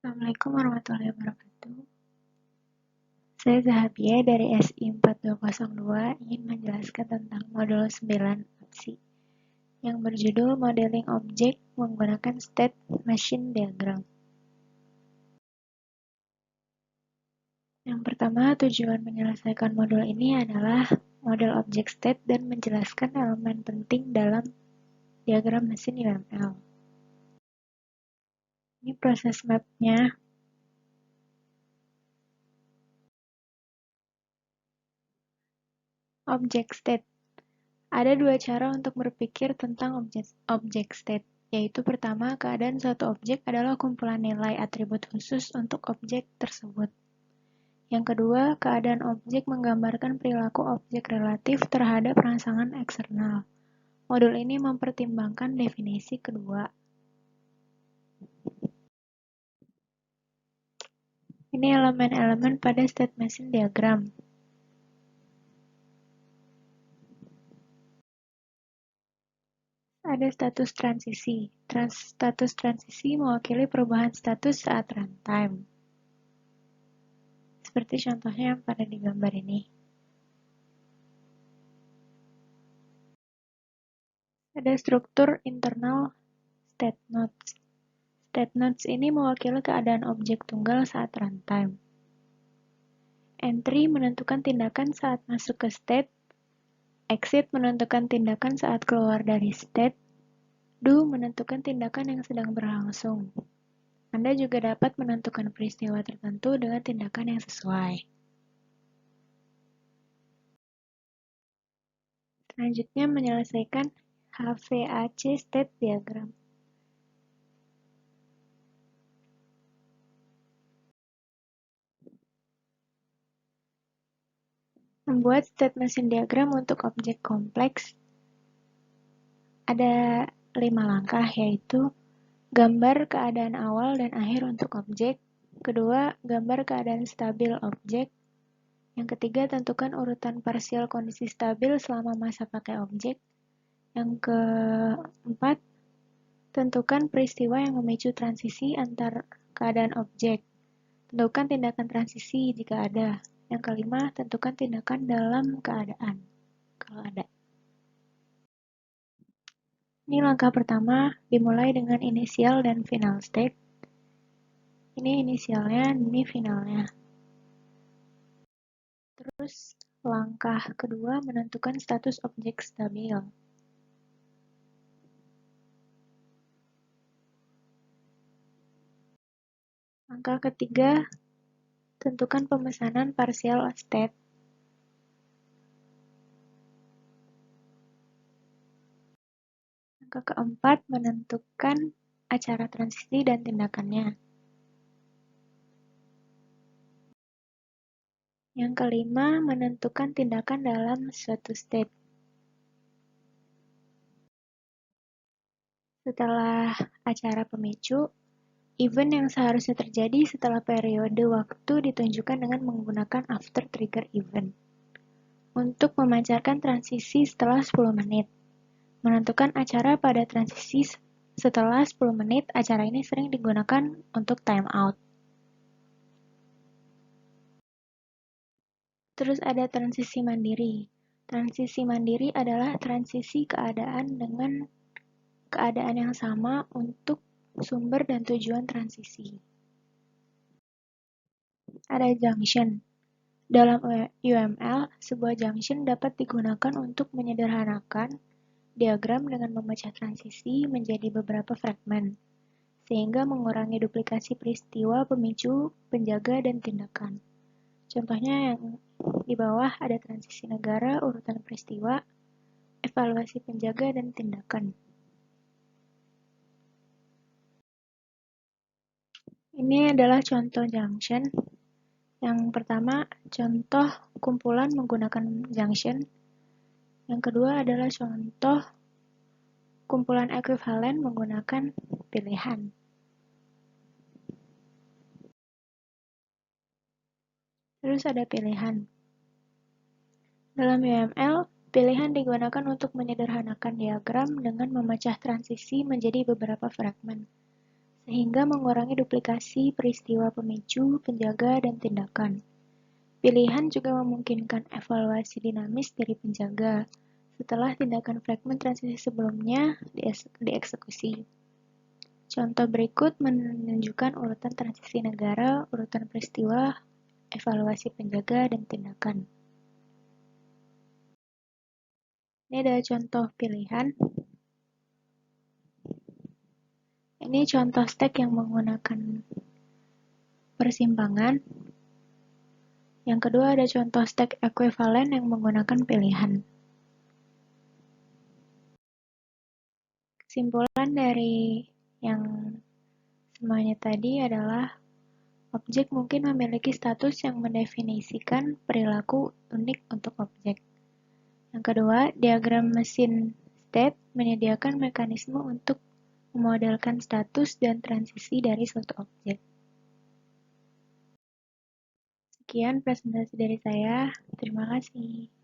Assalamualaikum warahmatullahi wabarakatuh. Saya Zahabia dari SI 4202 ingin menjelaskan tentang modul 9 opsi yang berjudul Modeling Objek menggunakan State Machine Diagram. Yang pertama, tujuan menyelesaikan modul ini adalah model objek state dan menjelaskan elemen penting dalam diagram mesin UML. Ini proses mapnya. Objek state. Ada dua cara untuk berpikir tentang objek state, yaitu pertama, keadaan suatu objek adalah kumpulan nilai atribut khusus untuk objek tersebut. Yang kedua, keadaan objek menggambarkan perilaku objek relatif terhadap rangsangan eksternal. Modul ini mempertimbangkan definisi kedua. Ini elemen-elemen pada state machine diagram. Ada status transisi. Status transisi mewakili perubahan status saat runtime. Seperti contohnya yang pada di gambar ini. Ada struktur internal state nodes. State nodes ini mewakili keadaan objek tunggal saat runtime. Entry menentukan tindakan saat masuk ke state. Exit menentukan tindakan saat keluar dari state. Do menentukan tindakan yang sedang berlangsung. Anda juga dapat menentukan peristiwa tertentu dengan tindakan yang sesuai. Selanjutnya menyelesaikan HVAC state diagram. Membuat state machine diagram untuk objek kompleks ada 5 langkah, yaitu gambar keadaan awal dan akhir untuk objek. Kedua, gambar keadaan stabil objek. Yang ketiga, tentukan urutan parsial kondisi stabil selama masa pakai objek. Yang keempat, tentukan peristiwa yang memicu transisi antar keadaan objek. Tentukan tindakan transisi jika ada. Yang kelima, tentukan tindakan dalam keadaan, kalau ada. Ini langkah pertama, dimulai dengan inisial dan final state. Ini inisialnya, ini finalnya. Terus, langkah kedua menentukan status objek stabil. Langkah ketiga, tentukan pemesanan partial state. Langkah keempat, menentukan acara transisi dan tindakannya. Yang kelima, menentukan tindakan dalam suatu state. Setelah acara pemicu, event yang seharusnya terjadi setelah periode waktu ditunjukkan dengan menggunakan after trigger event. Untuk memancarkan transisi setelah 10 menit. Menentukan acara pada transisi setelah 10 menit, acara ini sering digunakan untuk timeout. Terus ada transisi mandiri. Transisi mandiri adalah transisi keadaan dengan keadaan yang sama untuk sumber dan tujuan transisi. Ada junction. Dalam UML, sebuah junction dapat digunakan untuk menyederhanakan diagram dengan memecah transisi menjadi beberapa fragmen, sehingga mengurangi duplikasi peristiwa pemicu, penjaga, dan tindakan. Contohnya yang di bawah ada transisi negara, urutan peristiwa, evaluasi penjaga, dan tindakan. Ini adalah contoh junction. Yang pertama, contoh kumpulan menggunakan junction. Yang kedua adalah contoh kumpulan ekuivalen menggunakan pilihan. Terus ada pilihan. Dalam UML, pilihan digunakan untuk menyederhanakan diagram dengan memecah transisi menjadi beberapa fragmen, sehingga mengurangi duplikasi peristiwa pemicu, penjaga, dan tindakan. Pilihan juga memungkinkan evaluasi dinamis dari penjaga setelah tindakan fragmen transisi sebelumnya dieksekusi. Contoh berikut menunjukkan urutan transisi negara, urutan peristiwa, evaluasi penjaga, dan tindakan. Ini adalah contoh pilihan. Ini contoh stack yang menggunakan persimpangan. Yang kedua ada contoh stack ekuivalen yang menggunakan pilihan. Kesimpulan dari yang semuanya tadi adalah objek mungkin memiliki status yang mendefinisikan perilaku unik untuk objek. Yang kedua, diagram mesin state menyediakan mekanisme untuk memodelkan status dan transisi dari suatu objek. Sekian presentasi dari saya. Terima kasih.